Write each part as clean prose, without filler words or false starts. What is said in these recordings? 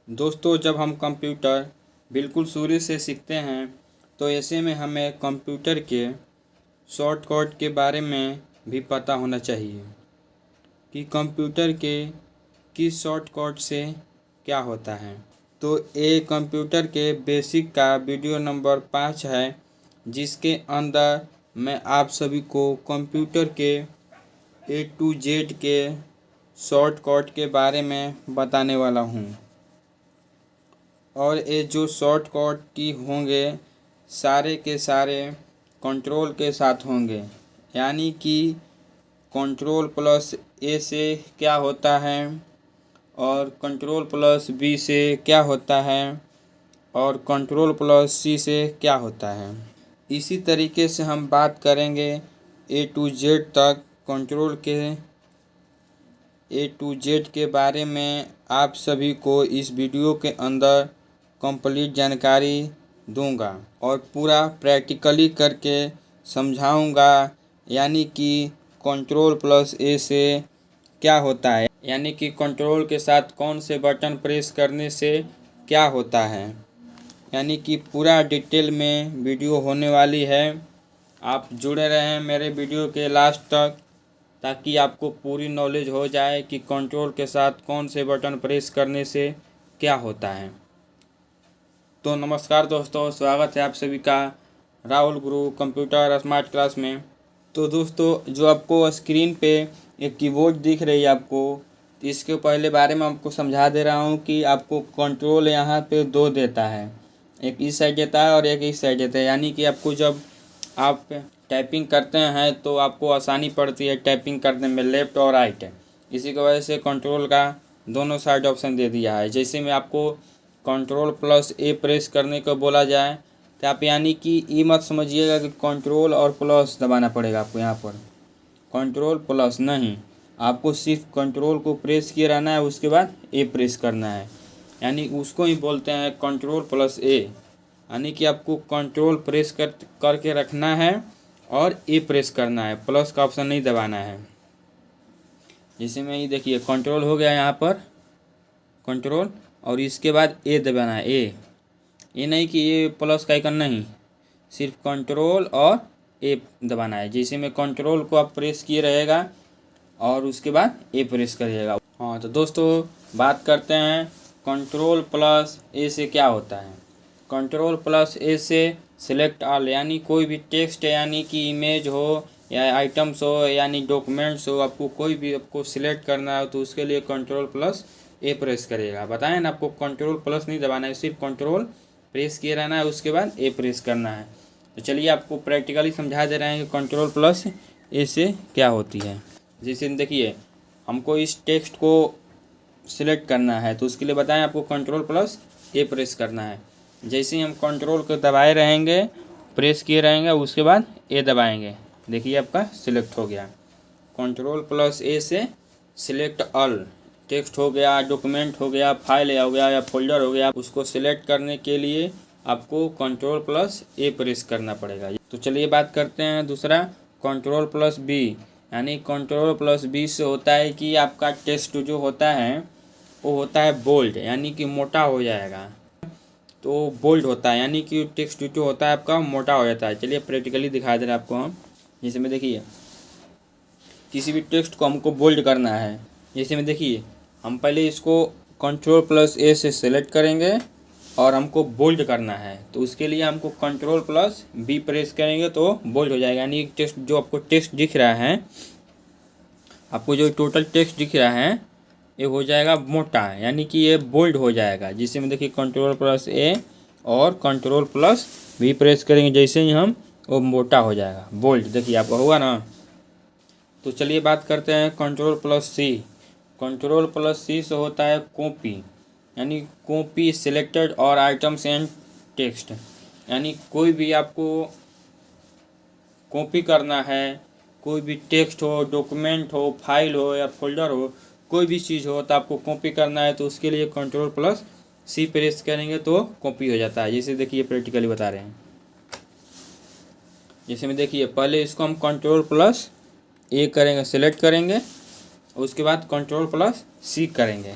दोस्तों, जब हम कंप्यूटर बिल्कुल शुरू से सीखते हैं तो ऐसे में हमें कंप्यूटर के शॉर्टकट के बारे में भी पता होना चाहिए कि कंप्यूटर के किस शॉर्टकट से क्या होता है। तो ये कंप्यूटर के बेसिक का वीडियो नंबर 5 है, जिसके अंदर मैं आप सभी को कंप्यूटर के A to Z के शॉर्टकट के बारे में बताने वाला हूँ। और ये जो शॉर्टकट की होंगे सारे के सारे कंट्रोल के साथ होंगे, यानी कि कंट्रोल प्लस ए से क्या होता है और कंट्रोल प्लस बी से क्या होता है और कंट्रोल प्लस सी से क्या होता है। इसी तरीके से हम बात करेंगे A to Z तक कंट्रोल के A to Z के बारे में आप सभी को इस वीडियो के अंदर कंप्लीट जानकारी दूंगा और पूरा प्रैक्टिकली करके समझाऊंगा, यानी कि कंट्रोल प्लस ए से क्या होता है, यानी कि कंट्रोल के साथ कौन से बटन प्रेस करने से क्या होता है, यानी कि पूरा डिटेल में वीडियो होने वाली है। आप जुड़े रहें मेरे वीडियो के लास्ट तक ताकि आपको पूरी नॉलेज हो जाए कि कंट्रोल के साथ कौन से बटन प्रेस करने से क्या होता है। तो नमस्कार दोस्तों, स्वागत है आप सभी का राहुल गुरु कंप्यूटर स्मार्ट क्लास में। तो दोस्तों, जो आपको स्क्रीन पे एक कीबोर्ड दिख रही है आपको, तो इसके पहले बारे में आपको समझा दे रहा हूँ कि आपको कंट्रोल यहाँ पे दो देता है, एक इस साइड देता है और एक इस साइड देता है। यानी कि आपको जब आप टाइपिंग करते हैं तो आपको आसानी पड़ती है टाइपिंग करने में, लेफ़्ट और राइट। इसी की वजह से कंट्रोल का दोनों साइड ऑप्शन दे दिया है। जैसे में आपको कंट्रोल प्लस ए प्रेस करने को बोला जाए तो आप यानी कि ये मत समझिएगा कि कंट्रोल और प्लस दबाना पड़ेगा आपको। यहाँ पर कंट्रोल प्लस नहीं, आपको सिर्फ कंट्रोल को प्रेस किए रहना है, उसके बाद ए प्रेस करना है, यानी उसको ही बोलते हैं कंट्रोल प्लस ए। यानी कि आपको कंट्रोल प्रेस करके रखना है और ए प्रेस करना है, प्लस का ऑप्शन नहीं दबाना है। जैसे में ये देखिए कंट्रोल हो गया यहाँ पर कंट्रोल, और इसके बाद ए दबाना है। ए नहीं कि ये प्लस का आइकन नहीं, सिर्फ कंट्रोल और ए दबाना है। जैसे में कंट्रोल को आप प्रेस किए रहेगा और उसके बाद ए प्रेस करिएगा। हाँ, तो दोस्तों बात करते हैं कंट्रोल प्लस ए से क्या होता है। कंट्रोल प्लस ए से सिलेक्ट ऑल, यानी कोई भी टेक्स्ट यानी कि इमेज हो या आइटम्स हो यानी डॉक्यूमेंट्स हो, आपको कोई भी आपको सिलेक्ट करना हो तो उसके लिए कंट्रोल प्लस ए प्रेस करिएगा। बताएं ना, आपको कंट्रोल प्लस नहीं दबाना है, सिर्फ कंट्रोल प्रेस किए रहना है, उसके बाद ए प्रेस करना है। तो चलिए आपको प्रैक्टिकली समझा दे रहे हैं कि कंट्रोल प्लस ए से क्या होती है। जैसे देखिए हमको इस टेक्स्ट को सिलेक्ट करना है तो उसके लिए बताएं आपको कंट्रोल प्लस ए प्रेस करना है। जैसे ही हम कंट्रोल को दबाए रहेंगे, प्रेस किए रहेंगे, उसके बाद ए दबाएंगे, देखिए आपका सिलेक्ट हो गया। कंट्रोल प्लस ए से सिलेक्ट ऑल, टेक्स्ट हो गया, डॉक्यूमेंट हो गया, फाइल हो गया या फोल्डर हो गया, उसको सिलेक्ट करने के लिए आपको कंट्रोल प्लस ए प्रेस करना पड़ेगा। तो चलिए बात करते हैं दूसरा कंट्रोल प्लस बी। यानी कंट्रोल प्लस बी से होता है कि आपका टेक्स्ट जो होता है वो होता है बोल्ड, यानी कि मोटा हो जाएगा। तो बोल्ड होता है यानी कि टेक्स्ट जो होता है आपका मोटा हो जाता है। चलिए प्रैक्टिकली दिखा दे रहे हैं आपको हम। जैसे में देखिए किसी भी टेक्स्ट को हमको बोल्ड करना है, जैसे में देखिए हम पहले इसको कंट्रोल प्लस ए से सेलेक्ट करेंगे और हमको बोल्ड करना है, तो उसके लिए हमको कंट्रोल प्लस बी प्रेस करेंगे तो बोल्ड हो जाएगा। यानी टेक्स्ट जो आपको टेक्स्ट दिख रहा है, आपको जो टोटल टेक्स्ट दिख रहा है ये हो जाएगा मोटा, यानी कि ये बोल्ड हो जाएगा। जिससे में देखिए कंट्रोल प्लस ए और कंट्रोल प्लस बी प्रेस करेंगे, जैसे ही हम वो मोटा हो जाएगा, बोल्ड। देखिए आपको होगा ना। तो चलिए बात करते हैं कंट्रोल प्लस सी। कंट्रोल प्लस सी से होता है कॉपी, यानी कॉपी सिलेक्टेड और आइटम्स एंड टेक्स्ट। यानी कोई भी आपको कॉपी करना है, कोई भी टेक्स्ट हो, डॉक्यूमेंट हो, फाइल हो या फोल्डर हो, कोई भी चीज़ हो तो आपको कॉपी करना है तो उसके लिए कंट्रोल प्लस सी प्रेस करेंगे तो कॉपी हो जाता है। जैसे देखिए प्रैक्टिकली बता रहे हैं। जैसे में देखिए पहले इसको हम कंट्रोल प्लस ए करेंगे, सिलेक्ट करेंगे, उसके बाद कंट्रोल प्लस सी करेंगे,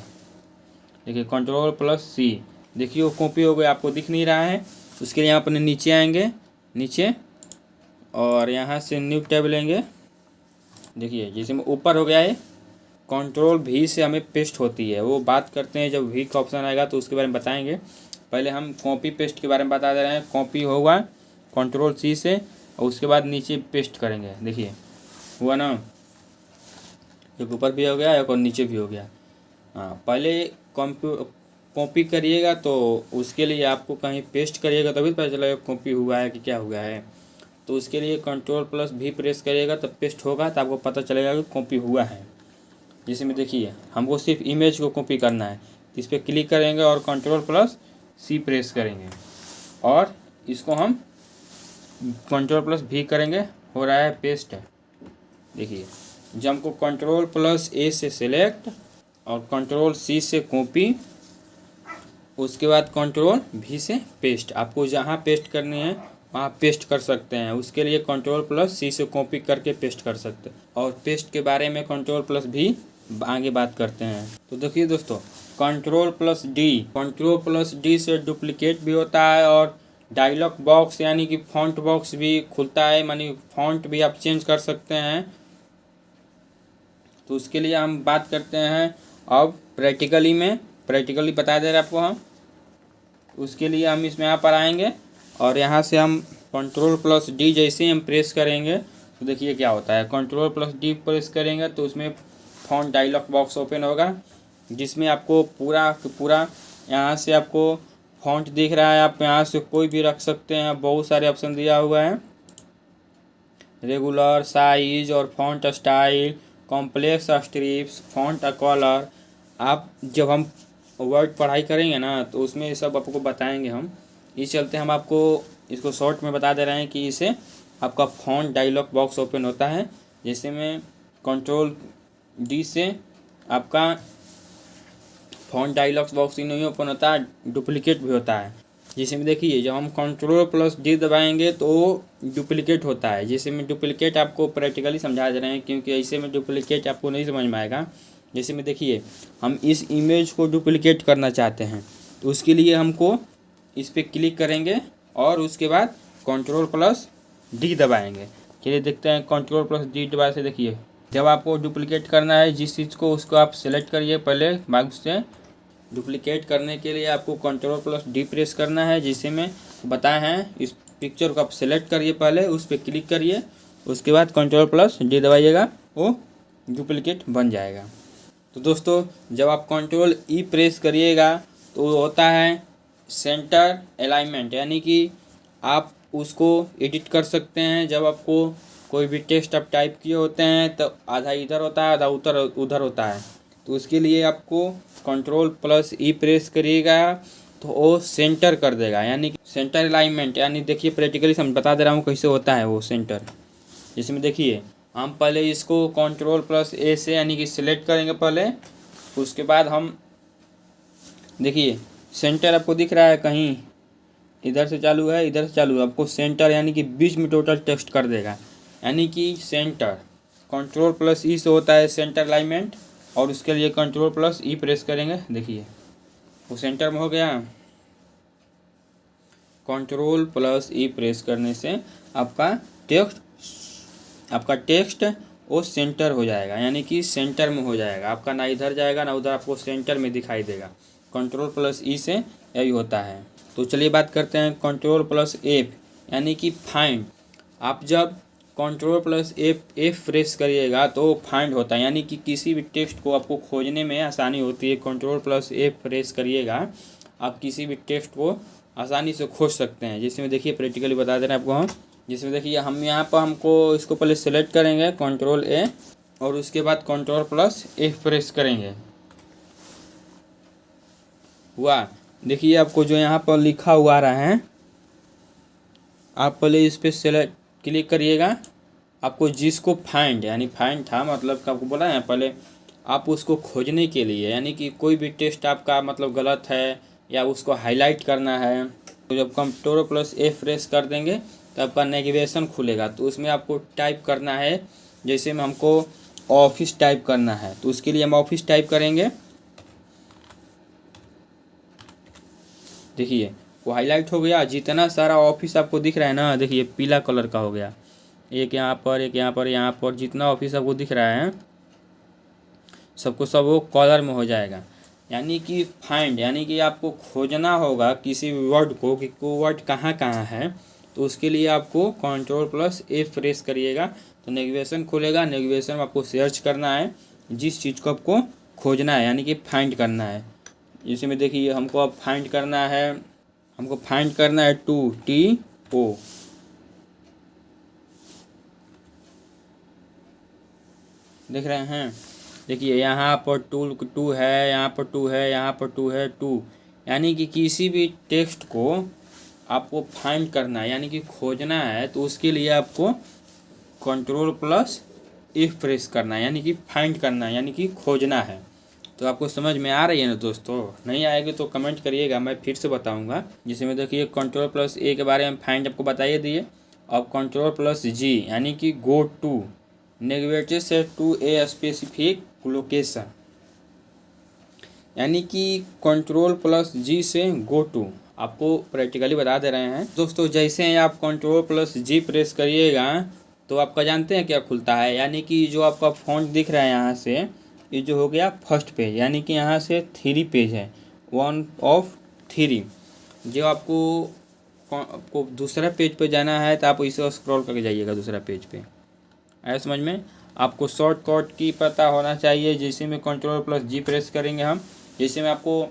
देखिए कंट्रोल प्लस सी, देखिए वो कॉपी हो गया, आपको दिख नहीं रहा है। उसके लिए यहाँ अपने नीचे आएंगे, नीचे, और यहाँ से न्यू टैब लेंगे। देखिए जैसे में ऊपर हो गया है, कंट्रोल भी से हमें पेस्ट होती है, वो बात करते हैं जब वी का ऑप्शन आएगा तो उसके बारे में बताएंगे। पहले हम कॉपी पेस्ट के बारे में बता दे रहे हैं। कॉपी होगा कंट्रोल सी से, और उसके बाद नीचे पेस्ट करेंगे। देखिए हुआ ना, एक ऊपर भी हो गया, एक और नीचे भी हो गया। हाँ, पहले कॉपी करिएगा तो उसके लिए आपको कहीं पेस्ट करिएगा तभी पता चलेगा कॉपी हुआ है कि क्या हुआ है। तो उसके लिए कंट्रोल प्लस भी प्रेस करिएगा तब पेस्ट होगा, तो आपको पता चलेगा कि कॉपी हुआ है। जैसे में देखिए हमको सिर्फ इमेज को कॉपी करना है, इस पर क्लिक करेंगे और कंट्रोल प्लस सी प्रेस करेंगे, और इसको हम कंट्रोल प्लस भी करेंगे, हो रहा है पेस्ट। देखिए जब हमको कंट्रोल प्लस ए से सिलेक्ट और कंट्रोल सी से कॉपी, उसके बाद कंट्रोल भी से पेस्ट, आपको जहाँ पेस्ट करनी है वहाँ पेस्ट कर सकते हैं। उसके लिए कंट्रोल प्लस सी से कॉपी करके पेस्ट कर सकते हैं, और पेस्ट के बारे में कंट्रोल प्लस भी आगे बात करते हैं। तो देखिए दोस्तों, कंट्रोल प्लस डी से डुप्लीकेट भी होता है, और डायलॉग बॉक्स यानी कि फॉन्ट बॉक्स भी खुलता है, मानी फॉन्ट भी आप चेंज कर सकते हैं। तो उसके लिए हम बात करते हैं अब प्रैक्टिकली बता दे रहे आपको हम। उसके लिए हम इसमें यहाँ पर आएंगे, और यहाँ से हम कंट्रोल प्लस डी जैसे हम प्रेस करेंगे तो देखिए क्या होता है। कंट्रोल प्लस डी प्रेस करेंगे तो उसमें फॉन्ट डायलॉग बॉक्स ओपन होगा, जिसमें आपको पूरा यहाँ से आपको फॉन्ट दिख रहा है। आप यहाँ से कोई भी रख सकते हैं, बहुत सारे ऑप्शन दिया हुआ है, रेगुलर, साइज और font style, complex strips, font colour. आप जब हम वर्ड पढ़ाई करेंगे ना तो उसमें ये सब आपको बताएंगे हम। इस चलते हम आपको इसको शॉर्ट में बता दे रहे हैं कि इसे आपका फॉन्ट डायलॉग बॉक्स ओपन होता है। जैसे में कंट्रोल डी से आपका फॉन्ट डायलॉग बॉक्स ही नहीं ओपन होता है, डुप्लीकेट भी होता है। जैसे में देखिए जब हम कंट्रोल प्लस डी दबाएंगे तो डुप्लीकेट होता है। जैसे में डुप्लीकेट आपको प्रैक्टिकली समझा दे रहे हैं, क्योंकि ऐसे में डुप्लीकेट आपको नहीं समझ में आएगा। जैसे में देखिए हम इस इमेज को डुप्लीकेट करना चाहते हैं, तो उसके लिए हमको इस पर क्लिक करेंगे और उसके बाद कंट्रोल प्लस डी दबाएंगे। चलिए देखते हैं कंट्रोल प्लस डी दबाए से। देखिए जब आपको डुप्लीकेट करना है जिस चीज़ को, उसको आप सेलेक्ट करिए पहले माउस से। डुप्लीकेट करने के लिए आपको कंट्रोल प्लस डी प्रेस करना है, जिसे में बताए हैं। इस पिक्चर को आप सेलेक्ट करिए पहले, उस पर क्लिक करिए, उसके बाद कंट्रोल प्लस डी दबाइएगा, वो डुप्लीकेट बन जाएगा। तो दोस्तों जब आप कंट्रोल ई प्रेस करिएगा तो होता है सेंटर अलाइनमेंट, यानी कि आप उसको एडिट कर सकते हैं। जब आपको कोई भी टेक्स्ट आप टाइप किए होते हैं तो आधा इधर होता है, आधा उधर होता है, तो उसके लिए आपको कंट्रोल प्लस ई प्रेस करिएगा तो वो सेंटर कर देगा, यानी कि सेंटर अलाइनमेंट। यानी देखिए प्रैक्टिकली समझ बता दे रहा हूँ कैसे होता है वो सेंटर। जिसमें देखिए हम पहले इसको कंट्रोल प्लस ए से यानी कि सिलेक्ट करेंगे पहले, उसके बाद हम देखिए सेंटर आपको दिख रहा है, कहीं इधर से चालू है इधर से चालू है, आपको सेंटर यानी कि बीच में टोटल टेक्स्ट कर देगा, यानी कि सेंटर। कंट्रोल प्लस ई से होता है सेंटर अलाइनमेंट, और उसके लिए कंट्रोल प्लस ई प्रेस करेंगे। देखिए वो सेंटर में हो गया। कंट्रोल प्लस ई प्रेस करने से आपका टेक्स्ट वो सेंटर हो जाएगा, यानी कि सेंटर में हो जाएगा आपका, ना इधर जाएगा ना उधर, आपको सेंटर में दिखाई देगा। कंट्रोल प्लस ई से यही होता है। तो चलिए बात करते हैं कंट्रोल प्लस एफ, यानी कि फाइंड। आप जब कंट्रोल प्लस एफ प्रेस करिएगा तो फाइंड होता है, यानी कि किसी भी टेक्स्ट को आपको खोजने में आसानी होती है। कंट्रोल प्लस एफ प्रेस करिएगा, आप किसी भी टेक्स्ट को आसानी से खोज सकते हैं। जिसमें देखिए प्रैक्टिकली बता दे रहे हैं आपको हम। जिसमें देखिए हम यहाँ पर हमको इसको पहले सेलेक्ट करेंगे कंट्रोल ए, और उसके बाद कंट्रोल प्लस एफ प्रेस करेंगे। हुआ, देखिए आपको जो यहाँ पर लिखा हुआ आ रहा है, आप पहले इस पर सेलेक्ट क्लिक करिएगा। आपको जिसको फाइंड, यानी फाइंड था मतलब आपको बोला है पहले, आप उसको खोजने के लिए, यानी कि कोई भी टेक्स्ट आपका मतलब गलत है या उसको हाईलाइट करना है, तो जब कंट्रोल प्लस एफ प्रेस कर देंगे तो आपका नेविगेशन खुलेगा। तो उसमें आपको टाइप करना है, जैसे में हमको ऑफिस टाइप करना है तो उसके लिए हम ऑफिस टाइप करेंगे। देखिए वो हाईलाइट हो गया। जितना सारा ऑफिस आपको दिख रहा है ना, देखिए पीला कलर का हो गया, एक यहाँ पर, एक यहाँ पर, यहाँ पर, जितना ऑफिस आपको दिख रहा है सबको सब वो कॉलर में हो जाएगा। यानी कि फाइंड, यानी कि आपको खोजना होगा किसी वर्ड को कि वो वर्ड कहाँ कहाँ है, तो उसके लिए आपको Ctrl+F प्रेस करिएगा तो नेविगेशन खुलेगा। नेविगेशन में आपको सर्च करना है जिस चीज़ को आपको खोजना है, यानी कि फाइंड करना है। जैसे में देखिए हमको अब फाइंड करना है, हमको फाइंड करना है 2TO। देख रहे हैं, देखिए यहाँ पर 2 है, यहाँ पर 2 है, यहाँ पर 2 है, 2। यानी कि किसी भी टेक्स्ट को आपको फाइंड करना है, यानी कि खोजना है, तो उसके लिए आपको Ctrl+F प्रेस करना है, यानी कि फाइंड करना है, यानी कि खोजना है। तो आपको समझ में आ रही है ना दोस्तों? नहीं आएगी तो कमेंट करिएगा, मैं फिर से बताऊंगा। जिसमें में देखिए Ctrl+A के बारे में फाइंड आपको बताइए दिए। अब Ctrl+G यानी कि गो टू, नेविगेट से टू ए स्पेसिफिक लोकेशन, यानी कि Ctrl+G से गो टू। आपको प्रैक्टिकली बता दे रहे हैं दोस्तों। जैसे ही आप Ctrl+G प्रेस करिएगा तो आपका जानते हैं क्या खुलता है, यानी कि जो आपका फॉन्ट दिख रहा है यहाँ से, ये जो हो गया फर्स्ट पेज, यानी कि यहाँ से 3 पेज है, 1 of 3। जो आपको दूसरा पेज पे जाना है तो आप इसे स्क्रॉल करके जाइएगा दूसरा पेज पे। आया समझ में? आपको शॉर्टकट की पता होना चाहिए। जैसे में Ctrl+G प्रेस करेंगे हम, जैसे में आपको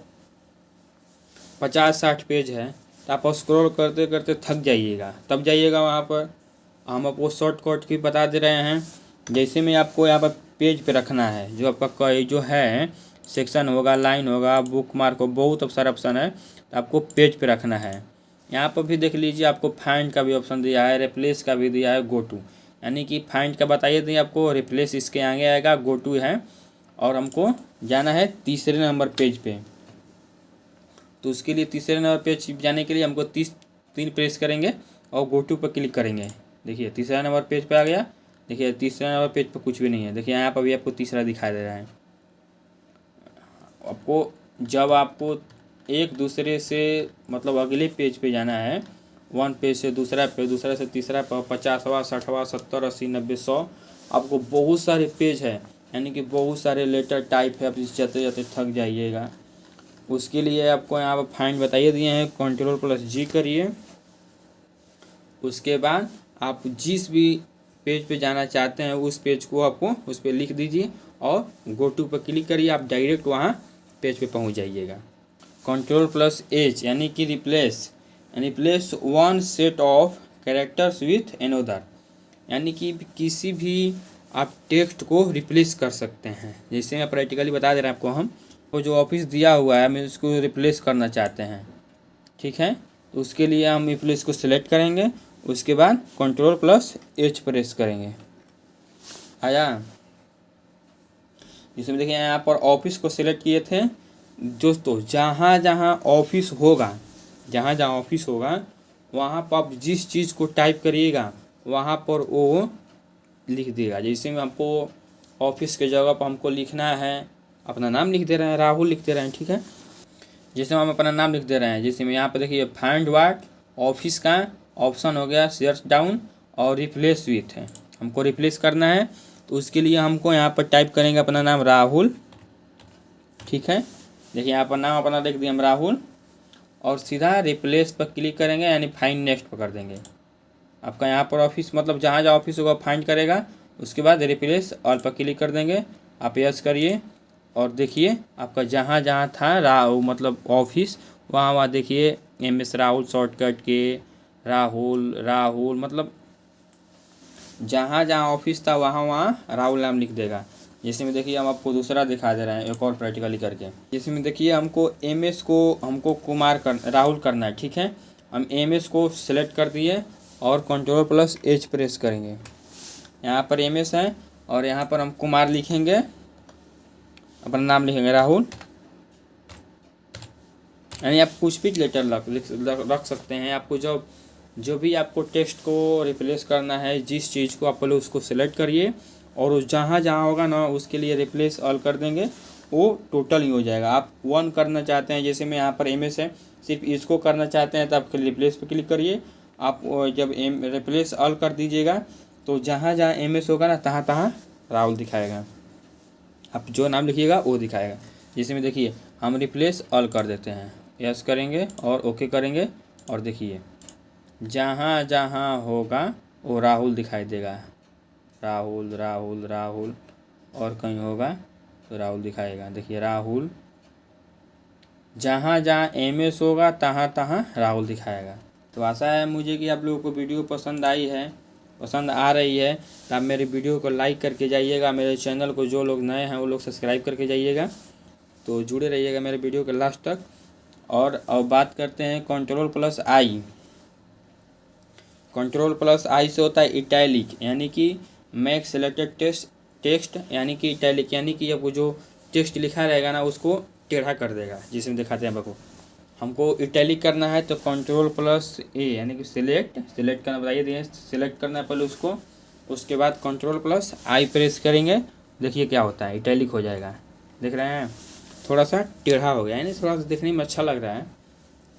50-60 पेज है तो आप स्क्रॉल करते करते थक जाइएगा, तब जाइएगा वहाँ पर। हम आपको शॉर्टकट की बता दे रहे हैं। जैसे में आपको यहाँ पर पेज पे रखना है, जो आपका जो है सेक्शन होगा, लाइन होगा, बुक मार्क हो, बहुत सारा ऑप्शन है, तो आपको पेज पे रखना है। यहाँ पर भी देख लीजिए आपको फाइंड का भी ऑप्शन दिया है, रिप्लेस का भी दिया है, गो टू। यानी कि फाइंड का बताइए दी आपको, रिप्लेस इसके आगे आएगा, गो टू है, और हमको जाना है तीसरे नंबर पेज पे। तो उसके लिए तीसरे नंबर पेज जाने के लिए हमको 3 प्रेस करेंगे और गो टू पर क्लिक करेंगे। देखिए तीसरा नंबर पेज पे आ गया। देखिए तीसरा नंबर पेज पे कुछ भी नहीं है। देखिए यहाँ पर भी आपको तीसरा दिखाई दे रहा है। आपको जब आपको एक दूसरे से मतलब अगले पेज पे जाना है, 1 पेज से दूसरा पेज, दूसरा से तीसरा, 50वां, 60वां, 70, 80, 90, 100, आपको बहुत सारे पेज है, यानी कि बहुत सारे लेटर टाइप है। आप इस जाते जाते थक जाइएगा। उसके लिए आपको यहाँ पर फाइंड बताइए दिए हैं, Ctrl+G करिए। उसके बाद आप जिस भी पेज पे जाना चाहते हैं उस पेज को आपको उस पर लिख दीजिए और गो टू पर क्लिक करिए, आप डायरेक्ट वहाँ पेज पे पहुँच जाइएगा। Ctrl+H यानी कि replace 1 set of characters with another, यानी कि किसी भी आप टेक्स्ट को रिप्लेस कर सकते हैं। जैसे मैं प्रैक्टिकली बता दे रहा हूँ आपको, हम वो जो ऑफिस दिया हुआ है हम इसको रिप्लेस करना चाहते हैं, ठीक है। तो उसके लिए हम रिप्लेस को सिलेक्ट करेंगे, उसके बाद Ctrl+H प्रेस करेंगे। आया? जिसमें देखिए यहाँ पर ऑफिस को सिलेक्ट किए थे दोस्तों। जहाँ जहाँ ऑफिस होगा, जहाँ जहाँ ऑफिस होगा वहाँ पर आप जिस चीज़ को टाइप करिएगा वहाँ पर वो लिख देगा। जैसे में हमको ऑफिस के जगह पर हमको लिखना है, अपना नाम लिख दे रहे हैं, राहुल लिख दे रहे हैं, ठीक है। जैसे हम अपना नाम लिख दे रहे हैं, जैसे में यहाँ पर देखिए फाइंड वर्ड, ऑफिस का ऑप्शन हो गया, सर्च डाउन और रिप्लेस विथ है, हमको रिप्लेस करना है। तो उसके लिए हमको यहाँ पर टाइप करेंगे अपना नाम राहुल, ठीक है। देखिए यहाँ पर नाम अपना लिख दिए हम राहुल, और सीधा रिप्लेस पर क्लिक करेंगे, यानी फाइंड नेक्स्ट पर कर देंगे। आपका यहाँ पर ऑफिस मतलब जहाँ जहाँ ऑफिस होगा फाइंड करेगा, उसके बाद रिप्लेस ऑल पर क्लिक कर देंगे। आप यस करिए और देखिए आपका जहाँ जहाँ था मतलब ऑफिस, वहाँ वहाँ देखिए MS राहुल शॉर्टकट के राहुल मतलब जहाँ जहाँ ऑफिस था वहाँ वहाँ राहुल नाम लिख देगा। जैसे में देखिए हम आपको दूसरा दिखा दे रहे हैं एक और प्रैक्टिकली करके। जैसे में देखिए हमको MS को हमको राहुल करना है, ठीक है। हम MS को सिलेक्ट कर दिए और Ctrl+H प्रेस करेंगे। यहाँ पर MS है और यहाँ पर हम कुमार लिखेंगे, अपना नाम लिखेंगे राहुल, यानी आप कुछ भी लेटर रख सकते हैं। आपको जो भी आपको टेक्स्ट को रिप्लेस करना है, जिस चीज़ को आप पहले उसको सिलेक्ट करिए और जहाँ जहाँ होगा ना उसके लिए रिप्लेस ऑल कर देंगे वो टोटल ही हो जाएगा। आप 1 करना चाहते हैं, जैसे मैं यहाँ पर MS है, सिर्फ इसको करना चाहते हैं तो आप रिप्लेस पे क्लिक करिए। आप जब रिप्लेस ऑल कर दीजिएगा तो जहाँ जहाँ MS होगा ना तहाँ तहाँ राहुल दिखाएगा। आप जो नाम लिखिएगा वो दिखाएगा। जैसे में देखिए हम रिप्लेस ऑल कर देते हैं, यस करेंगे और ओके करेंगे, और देखिए जहाँ जहाँ होगा वो राहुल दिखाई देगा। राहुल राहुल राहुल, और कहीं होगा तो राहुल दिखाएगा। देखिए राहुल, जहाँ जहाँ MS होगा तहाँ तहाँ राहुल दिखाएगा। तो आशा है मुझे कि आप लोगों को वीडियो पसंद आई है, पसंद आ रही है, तो आप मेरे वीडियो को लाइक करके जाइएगा। मेरे चैनल को जो लोग नए हैं वो लोग सब्सक्राइब करके जाइएगा। तो जुड़े रहिएगा मेरे वीडियो के लास्ट तक। और अब बात करते हैं Ctrl+I। Ctrl+I से होता है इटैलिक, यानी कि मेक सेलेक्टेड टेक्स्ट, यानी कि इटैलिक यानी कि अब वो जो टेक्स्ट लिखा रहेगा ना उसको टेढ़ा कर देगा। जिसमें दिखाते हैं आपको, हमको इटैलिक करना है तो Ctrl+A यानी कि सिलेक्ट करना, बताइए दिए सिलेक्ट करना है पहले उसको, उसके बाद Ctrl+I प्रेस करेंगे। देखिए क्या होता है, इटैलिक हो जाएगा। देख रहे हैं, थोड़ा सा टेढ़ा हो गया, यानी थोड़ा सा देखने में अच्छा लग रहा है।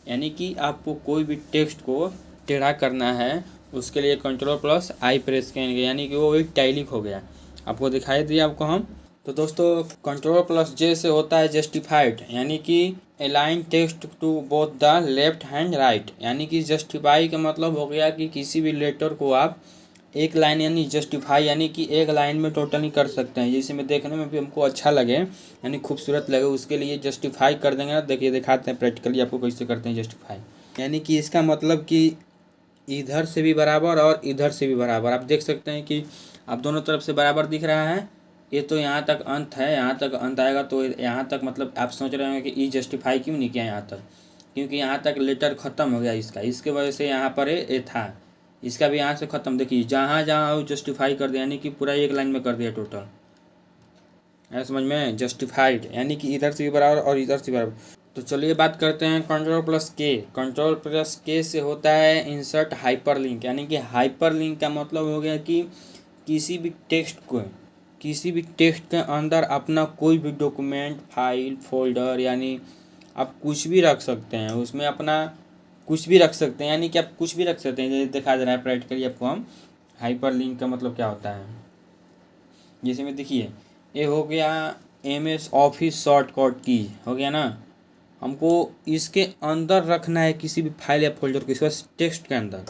यानी कि आपको कोई भी टेक्स्ट को टेढ़ा करना है उसके लिए Ctrl+I प्रेस करेंगे, यानी कि वो इटैलिक हो गया। आपको दिखाई दिया आपको हम। तो दोस्तों Ctrl+J से होता है जस्टिफाइड, यानी कि align text to both the left hand right, यानी कि जस्टिफाई का मतलब हो गया कि किसी भी लेटर को आप एक लाइन यानी जस्टिफाई यानी कि एक लाइन में टोटल नहीं कर सकते हैं। जैसे में देखने में भी हमको अच्छा लगे यानी खूबसूरत लगे, उसके लिए जस्टिफाई कर देंगे ना। देखिए दिखाते हैं प्रैक्टिकली आपको कैसे करते हैं जस्टिफाई। यानी कि इसका मतलब कि इधर से भी बराबर और इधर से भी बराबर। आप देख सकते हैं कि आप दोनों तरफ से बराबर दिख रहा है। ये तो यहाँ तक अंत है, यहाँ तक अंत आएगा तो यहाँ तक, मतलब आप सोच रहे होंगे कि ई जस्टिफाई क्यों नहीं किया यहाँ तक, क्योंकि यहाँ तक लेटर ख़त्म हो गया इसका, इसके वजह से यहाँ पर ये था। इसका भी यहाँ से ख़त्म, देखिए जहाँ जहाँ वो जस्टिफाई कर दिया, यानी कि पूरा एक लाइन में कर दिया टोटल। है समझ में, जस्टिफाइड यानी कि इधर से भी बराबर और इधर से बराबर। तो चलिए बात करते हैं Ctrl+K। Ctrl+K से होता है इंसर्ट हाइपरलिंक, यानी कि हाइपरलिंक का मतलब हो गया कि किसी भी टेक्स्ट के अंदर अपना कोई भी डॉक्यूमेंट, फाइल, फोल्डर, यानी आप कुछ भी रख सकते हैं उसमें, अपना कुछ भी रख सकते हैं, यानी कि आप कुछ भी रख सकते हैं। जैसे दिखा दे रहा है प्रैक्टिकली आपको हम, हाइपरलिंक का मतलब क्या होता है। जैसे में देखिए ये हो गया MS ऑफिस शॉर्टकट की, हो गया ना। हमको इसके अंदर रखना है किसी भी फाइल या फोल्डर को, इसका टेक्स्ट के अंदर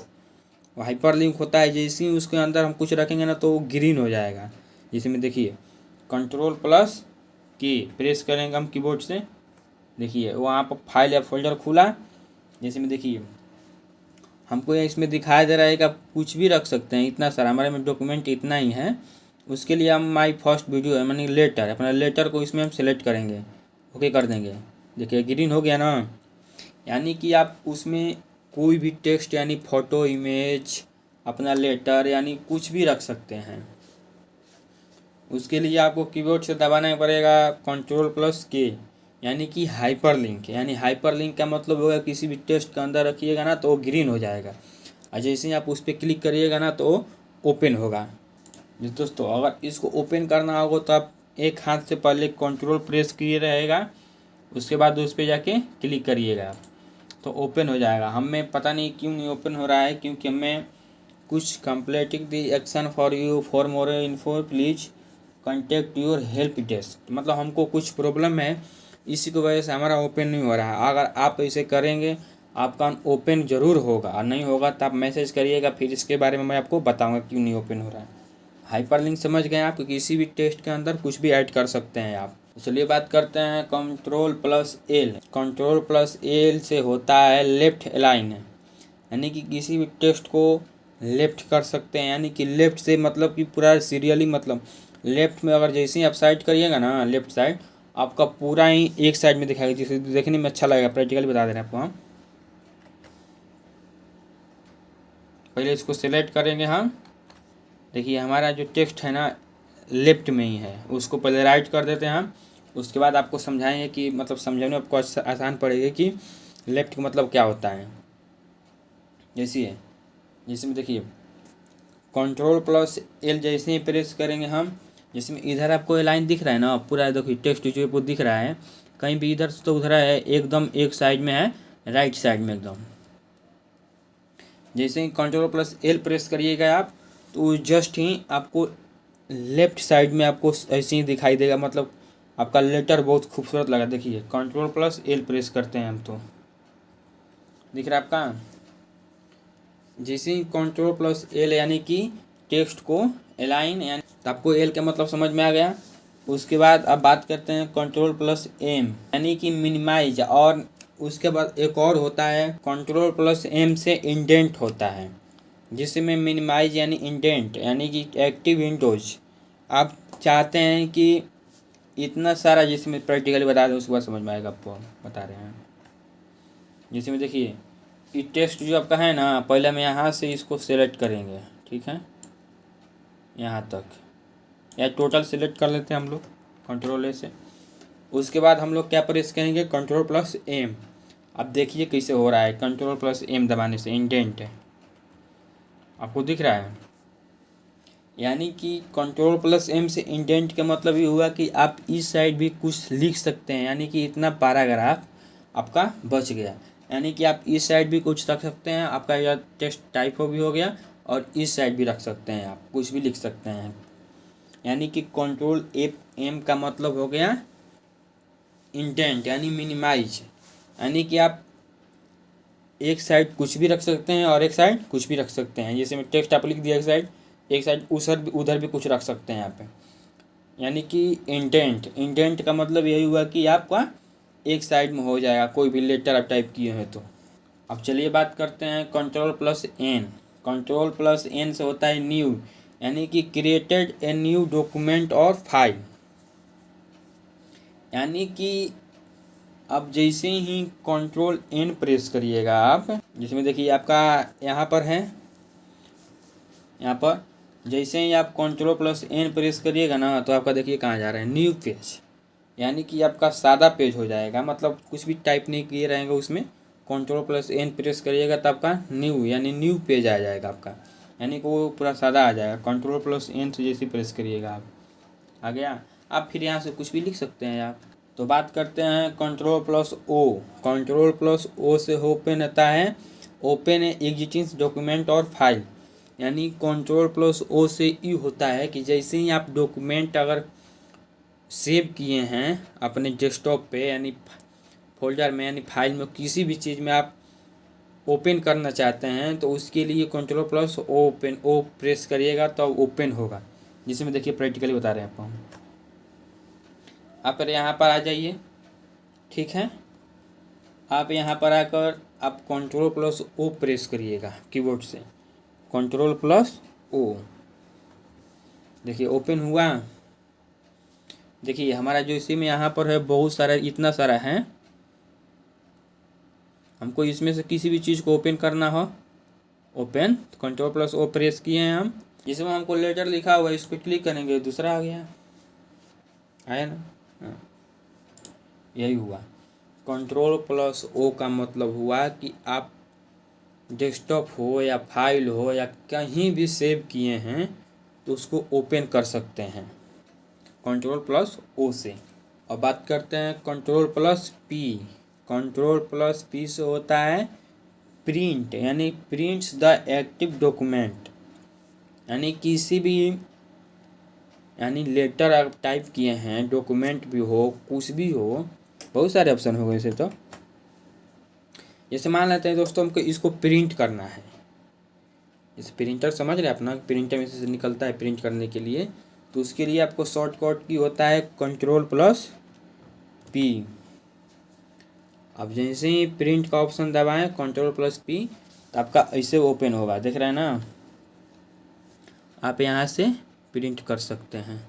वो हाइपरलिंक होता है। जैसे ही उसके अंदर हम कुछ रखेंगे ना तो वो ग्रीन हो जाएगा। जैसे में देखिए Ctrl+K प्रेस करेंगे हम कीबोर्ड से, देखिए वहाँ पर फाइल या फोल्डर खुला। जैसे में देखिए हमको इसमें दिखाई दे रहा है कि आप कुछ भी रख सकते हैं, इतना सारा हमारे में डॉक्यूमेंट इतना ही है। उसके लिए हम माई फर्स्ट वीडियो है मैंने लेटर, अपना लेटर को इसमें हम सेलेक्ट करेंगे, ओके कर देंगे। देखिए ग्रीन हो गया ना, यानी कि आप उसमें कोई भी टेक्स्ट यानी फ़ोटो, इमेज, अपना लेटर यानी कुछ भी रख सकते हैं। उसके लिए आपको कीबोर्ड से दबाना पड़ेगा Ctrl+K, यानी कि हाइपरलिंक। यानी हाइपरलिंक का मतलब होगा किसी भी टेक्स्ट के अंदर रखिएगा ना तो वो ग्रीन हो जाएगा, और जैसे ही आप उस पर क्लिक करिएगा ना तो ओपन होगा। दोस्तों अगर इसको ओपन करना होगा तो आप एक हाथ से पहले कंट्रोल प्रेस किए रहेगा, उसके बाद उस पर जाके क्लिक करिएगा तो ओपन हो जाएगा। हमें पता नहीं क्यों नहीं ओपन हो रहा है, क्योंकि हमें कुछ completing the action for you, for more info please contact your help desk, मतलब हमको कुछ प्रॉब्लम है, इसी की वजह से हमारा ओपन नहीं हो रहा है। अगर आप ऐसे करेंगे आपका ओपन ज़रूर होगा, और नहीं होगा तो आप मैसेज करिएगा, फिर इसके बारे में मैं आपको बताऊंगा क्यों नहीं ओपन हो रहा है। हाइपरलिंक समझ गए आप, किसी भी टेक्स्ट के अंदर कुछ भी ऐड कर सकते हैं आप। चलिए बात करते हैं Ctrl+L। Ctrl+L से होता है लेफ्ट अलाइन, यानी कि किसी भी टेक्स्ट को लेफ्ट कर सकते हैं। यानी कि लेफ्ट से मतलब कि पूरा सीरियली, मतलब लेफ्ट में अगर जैसे ही आप साइड करिएगा ना, लेफ्ट साइड आपका पूरा ही एक साइड में दिखाएगा, जिससे देखने में अच्छा लगेगा। प्रैक्टिकली बता दे रहे हैं आपको हम। पहले इसको सिलेक्ट करेंगे हम, देखिए हमारा जो टेक्स्ट है ना लेफ्ट में ही है, उसको पहले राइट कर देते हैं हम। उसके बाद आपको समझाएंगे कि मतलब समझाने में आपको आसान पड़ेगी कि लेफ्ट का मतलब क्या होता है। जैसे में देखिए Ctrl+L जैसे ही प्रेस करेंगे हम जिसमें इधर आपको ये लाइन दिख रहा है ना, पूरा देखिए टेक्स्ट जो पूरा दिख रहा है, कहीं भी इधर से तो उधर है, एकदम एक साइड में है, राइट साइड में एकदम। जैसे ही Ctrl+L प्रेस करिएगा आप, तो जस्ट ही आपको लेफ्ट साइड में आपको ऐसे ही दिखाई देगा, मतलब आपका लेटर बहुत खूबसूरत लगा। देखिए Ctrl+L प्रेस करते हैं हम तो दिख रहा है आपका। जैसे ही Ctrl+L यानी कि टेक्स्ट को अलाइन, यानी तो आपको एल का मतलब समझ में आ गया। उसके बाद अब बात करते हैं Ctrl+M यानी कि मिनिमाइज, और उसके बाद एक और होता है Ctrl+M से इंडेंट होता है, जिसमें मिनिमाइज यानी इंडेंट यानी कि एक्टिव विंडोज। आप चाहते हैं कि इतना सारा, जिसमें प्रैक्टिकली बता दें उसके बाद समझ में आएगा, आपको बता रहे हैं। जिसमें देखिए ये टेक्स्ट जो आपका है ना, पहले हम यहाँ से इसको सेलेक्ट करेंगे, ठीक है, यहाँ तक, या टोटल सेलेक्ट कर लेते हैं हम लोग Ctrl+A से। उसके बाद हम लोग क्या प्रेस करेंगे, Ctrl+M। अब देखिए कैसे हो रहा है, Ctrl+M दबाने से इंडेंट है, आपको दिख रहा है। यानी कि Ctrl+M से इंडेंट का मतलब ये हुआ कि आप इस साइड भी कुछ लिख सकते हैं, यानी कि इतना पैराग्राफ आपका बच गया। यानी कि आप इस साइड भी कुछ रख सकते हैं, आपका यह टेक्स्ट टाइप हो भी हो गया, और इस साइड भी रख सकते हैं, आप कुछ भी लिख सकते हैं। यानी कि Ctrl+M का मतलब हो गया इंडेंट यानी मिनिमाइज, यानी कि आप एक साइड कुछ भी रख सकते हैं और एक साइड कुछ भी रख सकते हैं। जैसे मैं टेक्स्ट आप लिख दिया एक साइड उधर भी कुछ रख सकते हैं यहाँ पे। यानी कि इंडेंट का मतलब यही हुआ कि आपका एक साइड में हो जाएगा, कोई भी लेटर आप टाइप किए हैं तो। अब चलिए बात करते हैं Ctrl+N। Ctrl+N से होता है न्यू, यानी कि क्रिएटेड ए न्यू डॉक्यूमेंट और फाइल। यानी कि अब जैसे ही Ctrl+N प्रेस करिएगा आप, जिसमें देखिए आपका यहाँ पर है, यहाँ पर जैसे ही आप Ctrl+N प्रेस करिएगा ना, तो आपका देखिए कहाँ जा रहा है, न्यू पेज। यानी कि आपका सादा पेज हो जाएगा, मतलब कुछ भी टाइप नहीं किए रहेंगे उसमें। Ctrl+N प्रेस करिएगा तो आपका न्यू यानी न्यू पेज आ जाएगा आपका, यानी कि वो पूरा सादा आ जाएगा। Ctrl+N से जैसे प्रेस करिएगा आप, आ गया। आप फिर यहाँ से कुछ भी लिख सकते हैं आप। तो बात करते हैं Ctrl+O। Ctrl+O से ओपन आता है, ओपन एग्जिस्टिंग डॉक्यूमेंट और फाइल। यानी Ctrl+O से ये होता है कि जैसे ही आप डॉक्यूमेंट अगर सेव किए हैं अपने डेस्कटॉप पे, यानी फोल्डर में, यानी फाइल में, किसी भी चीज़ में आप ओपन करना चाहते हैं, तो उसके लिए Ctrl+O प्रेस करिएगा तो ओपन होगा। जिसमें देखिए प्रैक्टिकली बता रहे हैं आपको। आप यहाँ पर आ जाइए, ठीक है। आप यहाँ पर आकर आप Ctrl+O प्रेस करिएगा कीबोर्ड से, Ctrl+O। देखिए ओपन हुआ। देखिए हमारा जो इसी में यहाँ पर है बहुत सारा, इतना सारा है। हमको इसमें से किसी भी चीज़ को ओपन करना हो, ओपन, Ctrl+O प्रेस किए हैं हम। जिसमें हमको लेटर लिखा हुआ है, इस पर क्लिक करेंगे, दूसरा आ गया, आया ना। हाँ, यही हुआ। Ctrl+O का मतलब हुआ कि आप डेस्कटॉप हो या फाइल हो या कहीं भी सेव किए हैं तो उसको ओपन कर सकते हैं Ctrl+O से। और बात करते हैं Ctrl+P। Ctrl+P से होता है प्रिंट, यानी प्रिंट्स द एक्टिव डॉक्यूमेंट। यानी किसी भी, यानी लेटर आप टाइप किए हैं, डॉक्यूमेंट भी हो, कुछ भी हो, बहुत सारे ऑप्शन हो गए इसे। तो जैसे मान लेते हैं दोस्तों हमको इसको प्रिंट करना है, जैसे प्रिंटर समझ रहे हैं अपना, प्रिंटर में से निकलता है प्रिंट करने के लिए, तो उसके लिए आपको शॉर्टकट की होता है Ctrl+P। अब जैसे ही प्रिंट का ऑप्शन दबाएं Ctrl+P, तो आपका ऐसे ओपन होगा, देख रहे हैं ना। आप यहाँ से प्रिंट कर सकते हैं,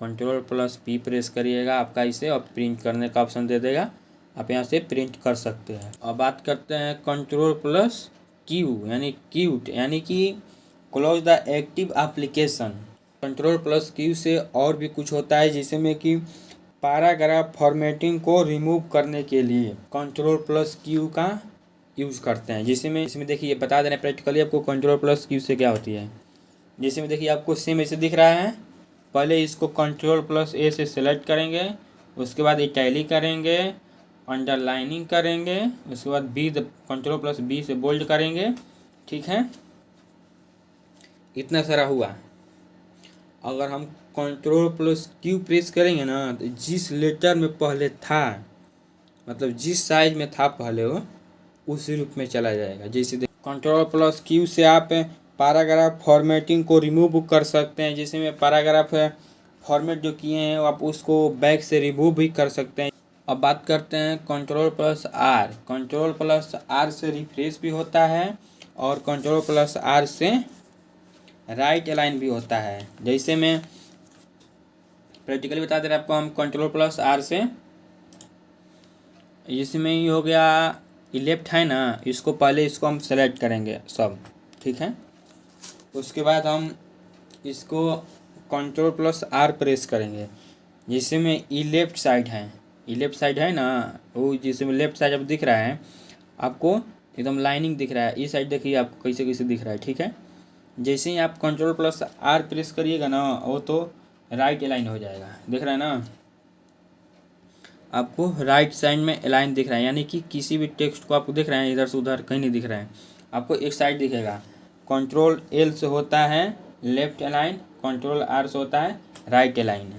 Ctrl+P प्रेस करिएगा आपका इसे, और प्रिंट करने का ऑप्शन दे देगा, आप यहाँ से प्रिंट कर सकते हैं। और बात करते हैं Ctrl+Q, यानी क्यूट, यानी कि close the active application. Ctrl+Q से और भी कुछ होता है, जिसमें कि पैराग्राफ फॉर्मेटिंग को रिमूव करने के लिए Ctrl+Q का यूज़ करते हैं। जिसमें इसमें देखिए बता देना प्रैक्टिकली आपको Ctrl+Q से क्या होती है। जैसे में देखिए आपको सेम ऐसे दिख रहा है। पहले इसको कंट्रोल प्लस ए से सेलेक्ट करेंगे, उसके बाद इटैलिक करेंगे, अंडरलाइनिंग करेंगे, उसके बाद बी कंट्रोल प्लस बी से बोल्ड करेंगे। ठीक है, इतना सारा हुआ। अगर हम कंट्रोल प्लस क्यू प्रेस करेंगे ना तो जिस लेटर में पहले था, मतलब जिस साइज में था पहले वो उसी रूप में चला जाएगा। जैसे कंट्रोल प्लस क्यू से आप पैराग्राफ फॉर्मेटिंग को रिमूव कर सकते हैं। जैसे में पैराग्राफ फॉर्मेट जो किए हैं आप उसको बैक से रिमूव भी कर सकते हैं। अब बात करते हैं control plus R. Control plus R से रिफ्रेश भी होता है और कंट्रोल प्लस आर से राइट अलाइन भी होता है। जैसे मैं प्रैक्टिकली बता दे रहा आपको, हम कंट्रोल प्लस आर से इसमें ही हो गया, ये लेफ्ट है ना, इसको पहले इसको हम सेलेक्ट करेंगे सब। ठीक है, उसके बाद हम इसको कंट्रोल प्लस आर प्रेस करेंगे। जिसमें ई लेफ्ट साइड है, ई लेफ्ट साइड है ना, वो जिसमें लेफ्ट साइड अब दिख रहा है आपको, एकदम लाइनिंग दिख रहा है। इस साइड देखिए आपको कैसे कैसे दिख रहा है। ठीक है, जैसे ही आप कंट्रोल प्लस आर प्रेस करिएगा ना वो तो राइट अलाइन हो जाएगा। दिख रहा है ना आपको, राइट साइड में अलाइन दिख रहा है, यानी कि किसी भी टेक्स्ट को आपको दिख रहा है इधर से उधर कहीं नहीं दिख रहा है, आपको एक साइड दिखेगा। कंट्रोल एल से होता है लेफ्ट अलाइन, कंट्रोल आर से होता है राइट अलाइन।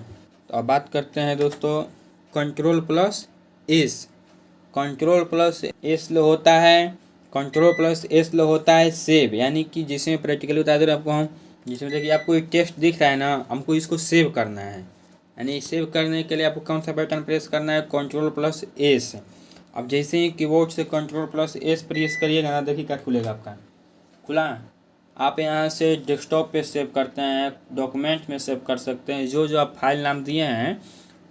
तो अब बात करते हैं दोस्तों control plus S. Control plus S लो होता है, कंट्रोल प्लस एस लो होता है सेव, यानी कि जिसमें प्रैक्टिकली बता दे रहे आपको हम, जिसमें देखिए आपको एक टेक्स्ट दिख रहा है ना, हमको इसको सेव करना है। यानी सेव करने के लिए आपको कौन सा बटन प्रेस करना है, कंट्रोल प्लस एस। अब जैसे ही कीबोर्ड से कंट्रोल प्लस एस प्रेस करिएगा ना, देखिए क्या खुलेगा आपका, खुला। आप यहाँ से डेस्कटॉप पे सेव करते हैं, डॉक्यूमेंट में सेव कर सकते हैं, जो जो आप फाइल नाम दिए हैं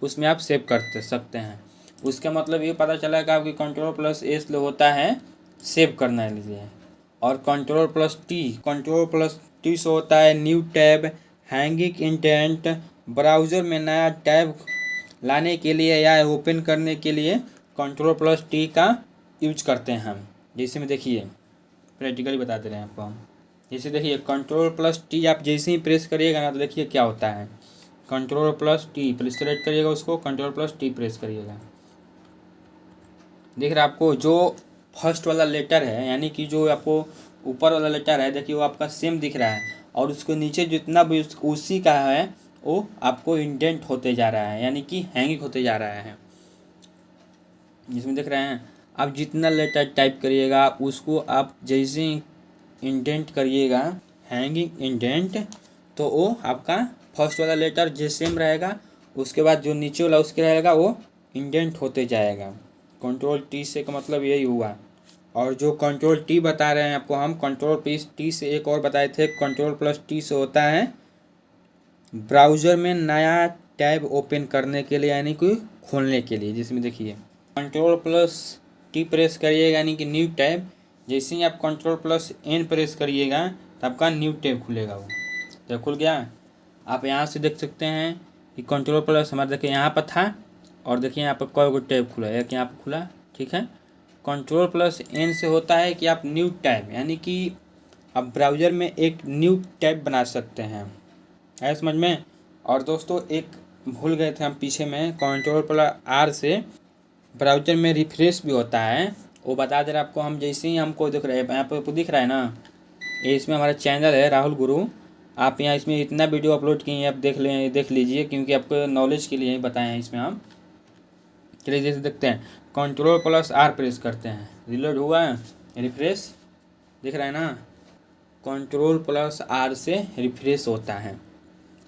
उसमें आप सेव कर सकते हैं। उसका मतलब ये पता चला कि आपकी कंट्रोल प्लस एस होता है सेव करने के लिए। और कंट्रोल प्लस टी से होता है new tab, hanging indent, browser में नया टैब लाने के लिए या ओपन करने के लिए कंट्रोल प्लस टी का यूज करते हैं हम। जैसे में देखिए प्रैक्टिकली बता दे रहे हैं आपको हम, जैसे देखिए कंट्रोल प्लस टी आप जैसे ही प्रेस करिएगा ना तो देखिए क्या होता है, control plus T press select करिएगा उसको, कंट्रोल प्लस टी प्रेस करिएगा, देख रहे आपको जो फर्स्ट वाला लेटर है, यानी कि जो आपको ऊपर वाला लेटर है देखिए वो आपका सेम दिख रहा है, और उसके नीचे जितना भी उसी का है वो आपको इंडेंट होते जा रहा है, यानी कि हैंगिंग होते जा रहा है। जिसमें देख रहे हैं आप जितना लेटर टाइप करिएगा उसको आप जैसे इंडेंट करिएगा, हैंगिंग इंडेंट, तो वो आपका फर्स्ट वाला लेटर जो सेम रहेगा, उसके बाद जो नीचे वाला उसके रहेगा वो इंडेंट होते जाएगा। कंट्रोल टी से का मतलब यही हुआ। और जो कंट्रोल टी बता रहे हैं आपको हम, कंट्रोल प्लस टी से एक और बताए थे, कंट्रोल प्लस टी से होता है ब्राउज़र में नया टैब ओपन करने के लिए, यानी कि खोलने के लिए। जिसमें देखिए कंट्रोल प्लस टी प्रेस करिएगा यानी कि न्यू टैब, जैसे ही आप कंट्रोल प्लस एन प्रेस करिएगा तो आपका न्यू टैब खुलेगा। वो तो खुल गया। आप यहाँ से देख सकते हैं कि कंट्रोल प्लस हमारे देखिए यहाँ पर था, और देखिए यहाँ पर कोई को टैब खुला है, एक यहाँ पर खुला। ठीक है, कंट्रोल प्लस एन से होता है कि आप न्यू टैब, यानी कि आप ब्राउज़र में एक न्यू टैब बना सकते हैं, है समझ में। और दोस्तों एक भूल गए थे हम पीछे में, कंट्रोल प्लस आर से ब्राउज़र में रिफ्रेश भी होता है, वो बता दे रहा आपको हम। जैसे ही हमको दिख रहा है यहाँ पर दिख रहा है ना, ये इसमें हमारा चैनल है राहुल गुरु, आप यहाँ इसमें इतना वीडियो अपलोड किए हैं, आप देख लीजिए, क्योंकि आपको नॉलेज के लिए ही बताए हैं इसमें हम। चलिए जैसे देखते हैं, कंट्रोल प्लस आर प्रेस करते हैं, रिलोड हुआ है, रिफ्रेश दिख रहा है ना, कंट्रोल प्लस आर से रिफ्रेश होता है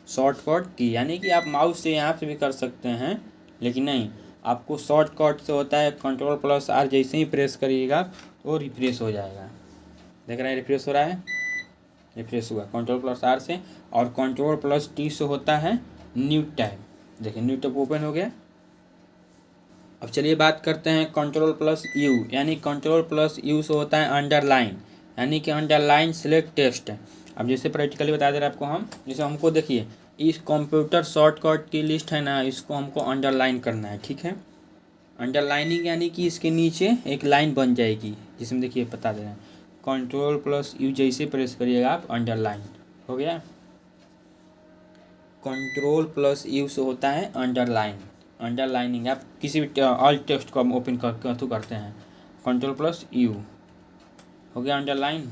शॉर्टकट की, यानी कि आप माउस से यहाँ से भी कर सकते हैं, लेकिन नहीं, आपको शॉर्टकट से होता है कंट्रोल प्लस आर, जैसे ही प्रेस करिएगा तो रिफ्रेश हो जाएगा। देख रहे हैं रिफ्रेश हो रहा है, रिफ्रेश हुआ कंट्रोल प्लस आर से। और कंट्रोल प्लस टी से होता है न्यू टैब, देखिए न्यू टैब ओपन हो गया। अब चलिए बात करते हैं कंट्रोल प्लस यू, यानी कंट्रोल प्लस यू से होता है अंडरलाइन, यानी कि अंडरलाइन सेलेक्ट टेक्स्ट। अब जैसे प्रैक्टिकली बता दे रहे आपको हम, जैसे हमको देखिए इस कंप्यूटर शॉर्टकट की लिस्ट है ना, इसको हमको अंडरलाइन करना है। ठीक है, अंडरलाइनिंग यानी कि इसके नीचे एक लाइन बन जाएगी, जिसमें देखिए बता दे रहे हैं कंट्रोल प्लस यू जैसे प्रेस करिएगा आप अंडरलाइन, हो गया। कंट्रोल प्लस यू से होता है अंडरलाइन, अंडरलाइनिंग। आप किसी भी ऑल टेक्स्ट को हम ओपन करते हैं, कंट्रोल प्लस यू हो गया अंडरलाइन,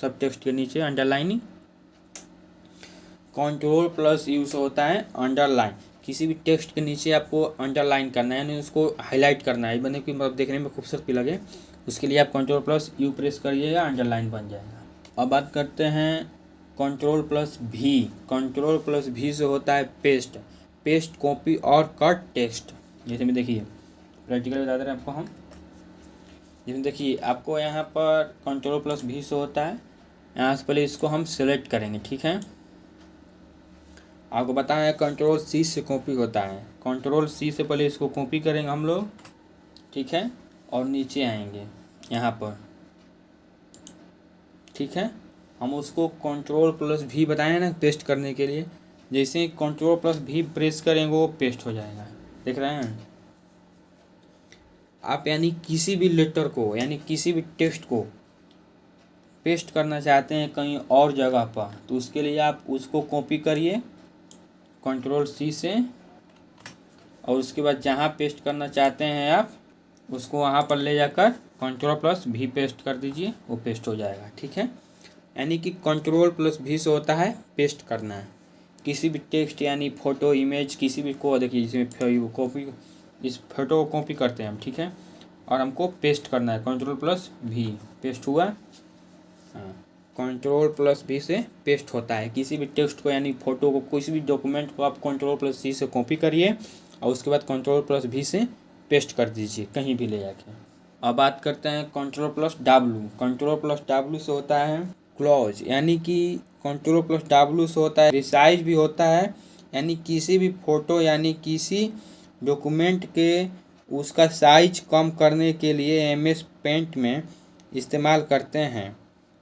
सब टेक्स्ट के नीचे अंडरलाइनिंग। कंट्रोल प्लस यू से होता है अंडरलाइन, किसी भी टेक्स्ट के नीचे आपको अंडरलाइन करना है, यानी उसको हाईलाइट करना है, बने कि मतलब देखने में खूबसूरत भी लगे, उसके लिए आप कंट्रोल प्लस यू प्रेस करिएगा, अंडरलाइन बन जाएगा। अब बात करते हैं कंट्रोल प्लस भी। कंट्रोल प्लस भी से होता है पेस्ट, पेस्ट कॉपी और कट टेक्स्ट। जैसे में देखिए प्रैक्टिकल बता दे रहे हैं आपको हम, जैसे देखिए आपको यहाँ पर कंट्रोल प्लस भी से होता है, यहाँ से पहले इसको हम सेलेक्ट करेंगे, ठीक है। आपको बताया है कंट्रोल सी से कॉपी होता है, कंट्रोल सी से पहले इसको कॉपी करेंगे हम लोग, ठीक है, और नीचे आएंगे यहाँ पर, ठीक है। हम उसको कंट्रोल प्लस भी बताए ना पेस्ट करने के लिए, जैसे कंट्रोल प्लस भी प्रेस करेंगे वो पेस्ट हो जाएगा, देख रहे हैं आप। यानी किसी भी लेटर को, यानी किसी भी टेक्स्ट को पेस्ट करना चाहते हैं कहीं और जगह पर, तो उसके लिए आप उसको कॉपी करिए कंट्रोल सी से, और उसके बाद जहाँ पेस्ट करना चाहते हैं आप उसको वहाँ पर ले जाकर कंट्रोल प्लस भी पेस्ट कर दीजिए, वो पेस्ट हो जाएगा, ठीक है। यानी कि कंट्रोल प्लस भी से होता है पेस्ट करना है किसी भी टेक्स्ट, यानी फ़ोटो इमेज किसी भी को, देखिए जिसमें कॉपी, इस फोटो को कॉपी करते हैं हम, ठीक है, और हमको पेस्ट करना है, कंट्रोल प्लस भी पेस्ट हुआ। हाँ, कंट्रोल प्लस भी से पेस्ट होता है किसी भी टेक्स्ट को, यानी फ़ोटो को, किसी भी डॉक्यूमेंट को आप कंट्रोल प्लस सी से कॉपी करिए और उसके बाद कंट्रोल प्लस भी से पेस्ट कर दीजिए कहीं भी ले जाके। अब बात करते हैं control plus W. Control plus W से होता है क्लोज, यानी कि कंट्रोल प्लस डब्लू से होता है रिसाइज भी होता है, यानी किसी भी फ़ोटो यानी किसी डॉक्यूमेंट के उसका साइज कम करने के लिए एमएस पेंट में इस्तेमाल करते हैं।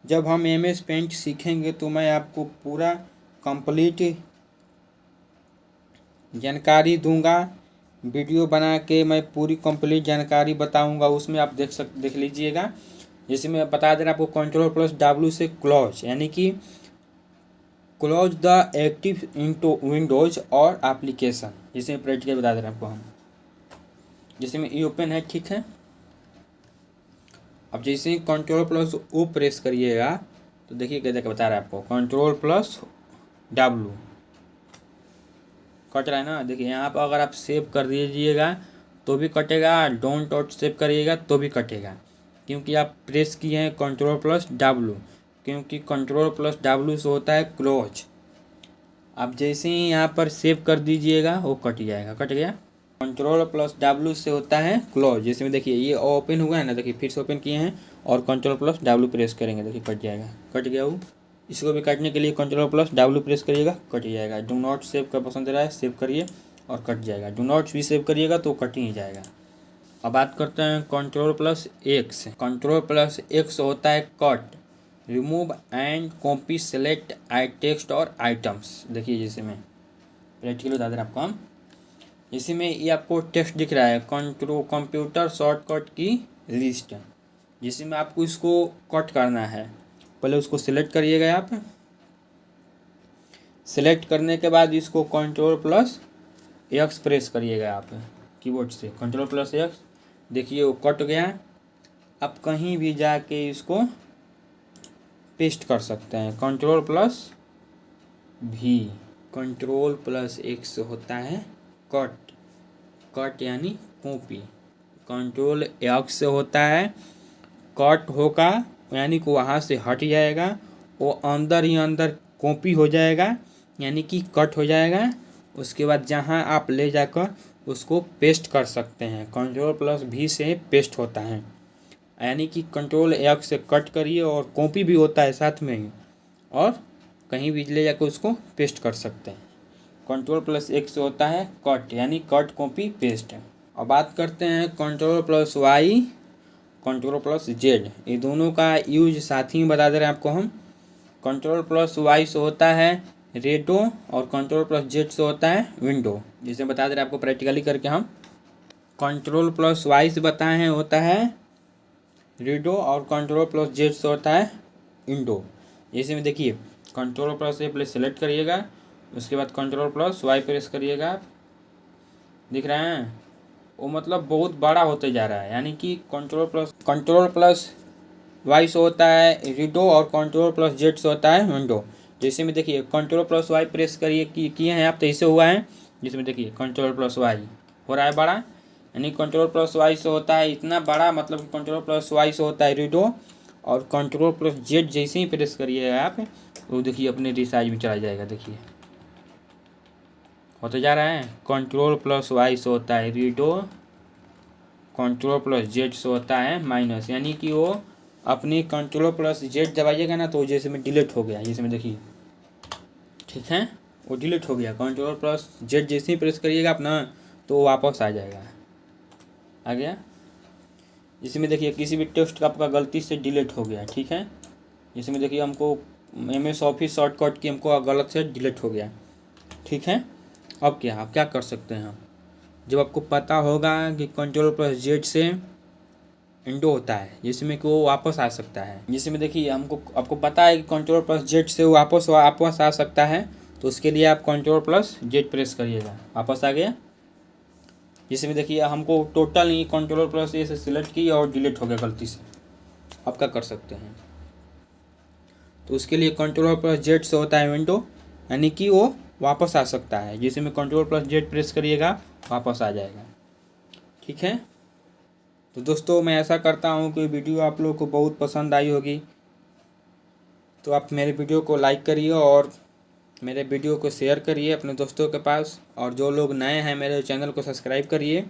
जब हम एमएस पेंट सीखेंगे तो मैं आपको पूरा कंप्लीट जानकारी दूंगा, वीडियो बना के मैं पूरी कंप्लीट जानकारी बताऊंगा, उसमें आप देख लीजिएगा। जैसे मैं बता दे रहा आपको कंट्रोल प्लस डब्ल्यू से क्लोज, यानी कि close the active into Windows और एप्लीकेशन, जिसे प्रैक्टिकल बता दे रहे हैं आपको हम। जैसे में ई ओपन है, ठीक है। अब जैसे ही कंट्रोल प्लस ओ प्रेस करिएगा तो देखिए क्या बता रहा है आपको, कंट्रोल प्लस डब्लू कट रहा है ना। देखिए यहाँ पर अगर आप सेव कर दीजिएगा तो भी कटेगा, डोंट डॉट सेव करिएगा तो भी कटेगा, क्योंकि आप प्रेस किए हैं कंट्रोल प्लस डब्लू, क्योंकि कंट्रोल प्लस डब्लू से होता है क्लोज। आप जैसे ही यहाँ पर सेव कर दीजिएगा वो कट जाएगा, कट गया। कंट्रोल प्लस डब्लू से होता है क्लोज, जैसे में देखिए ये ओपन हुआ है ना, देखिए फिर से ओपन किए हैं और कंट्रोल प्लस डब्लू प्रेस करेंगे, देखिए कट जाएगा, कट गया वो। इसको भी काटने के लिए कंट्रोल प्लस डब्लू प्रेस करिएगा, कट जाएगा। डू नॉट सेव का पसंद रहा है, सेव करिए और कट जाएगा। डू नॉट भी सेव करिएगा तो कट ही जाएगा। अब बात करते हैं control plus x. Control plus x होता है cut, remove and copy select I text और आइटम्स। देखिए जैसे मैं प्रैक्टिकल बता दे रहा आपको हम, इसी में ये आपको टेक्स्ट दिख रहा है कंप्यूटर शॉर्टकट की लिस्ट, जिसमें आपको इसको कट करना है। पहले उसको सिलेक्ट करिएगा, आप सिलेक्ट करने के बाद इसको कंट्रोल प्लस एक्स प्रेस करिएगा आप कीबोर्ड से, कंट्रोल प्लस एक्स, देखिए वो कट गया। आप कहीं भी जाके इसको पेस्ट कर सकते हैं, कंट्रोल प्लस भी। कंट्रोल प्लस एक्स होता है कट, कट यानी कॉपी। कंट्रोल एक्स से होता है कट होगा, यानी कि वहाँ से हट जाएगा, वो अंदर ही अंदर कॉपी हो जाएगा, यानी कि कट हो जाएगा। उसके बाद जहाँ आप ले जाकर उसको पेस्ट कर सकते हैं, कंट्रोल प्लस भी से पेस्ट होता है, यानी कि कंट्रोल एक्स से कट करिए और कॉपी भी होता है साथ में ही, और कहीं भी ले जाकर उसको पेस्ट कर सकते हैं। कंट्रोल प्लस एक्स होता है कट, यानी कट कॉपी पेस्ट। अब बात करते हैं control plus Y, control plus Z, ये दोनों का यूज साथ ही बता दे रहे हैं आपको हम। कंट्रोल प्लस वाई से होता है रेडो और कंट्रोल प्लस जेड से होता है विंडो, जिसे बता दे रहे हैं आपको प्रैक्टिकली करके हम। कंट्रोल प्लस वाई से बताए हैं होता है रेडो और कंट्रोल प्लस जेड से होता है विंडो। जैसे में देखिए control plus a place select करिएगा, उसके बाद कंट्रोल प्लस वाई प्रेस करिएगा। आप दिख रहे हैं वो मतलब बहुत बड़ा होते जा रहा है, यानी कि कंट्रोल प्लस वाई से होता है रीडो और कंट्रोल प्लस जेड से होता है विंडो। जैसे में देखिए कंट्रोल प्लस वाई प्रेस करिए किए हैं आप तो ऐसे हुआ है, जिसमें देखिए कंट्रोल प्लस वाई हो रहा है बड़ा, यानी कंट्रोल प्लस वाई से होता है इतना बड़ा, मतलब कि कंट्रोल प्लस वाई से होता है रीडो, और कंट्रोल प्लस जेड जैसे ही प्रेस करिएगा आप वो देखिए अपने रिसाइज में चला जाएगा। देखिए होते जा रहा है, कंट्रोल प्लस वाई से होता है रीडो, कंट्रोल प्लस जेड से होता है माइनस, यानी कि वो अपनी कंट्रोल प्लस जेड दबाइएगा ना तो जैसे में डिलीट हो गया, जैसे में देखिए ठीक है वो डिलीट हो गया। कंट्रोल प्लस जेड जैसे ही प्रेस करिएगा आप ना तो वापस आ जाएगा, आ गया। इसमें देखिए किसी भी टेक्स्ट का आपका गलती से डिलीट हो गया, ठीक है। इसमें देखिए हमको MS ऑफिस शॉर्टकट की हमको गलत से डिलीट हो गया, ठीक है। अब क्या आप क्या कर सकते हैं, जब आपको पता होगा कि कंट्रोल प्लस जेड से विंडो होता है जिसमें कि वो वापस आ सकता है, जिसमें देखिए आपको पता है कि कंट्रोल प्लस जेड से वो वापस आ सकता है, तो उसके लिए आप कंट्रोल प्लस जेड प्रेस करिएगा, वापस आ गया। जिसमें देखिए हमको टोटल ही कंट्रोल प्लस ए से सिलेक्ट किया और डिलीट हो गया गलती से, आप क्या कर सकते हैं। तो उसके लिए कंट्रोल प्लस जेड से होता है विंडो, यानी कि वो वापस आ सकता है, जिसमें कंट्रोल प्लस जेड प्रेस करिएगा वापस आ जाएगा, ठीक है। तो दोस्तों मैं ऐसा करता हूँ कि वीडियो आप लोगों को बहुत पसंद आई होगी, तो आप मेरे वीडियो को लाइक करिए और मेरे वीडियो को शेयर करिए अपने दोस्तों के पास, और जो लोग नए हैं मेरे चैनल को सब्सक्राइब करिए।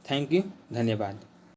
थैंक यू, धन्यवाद।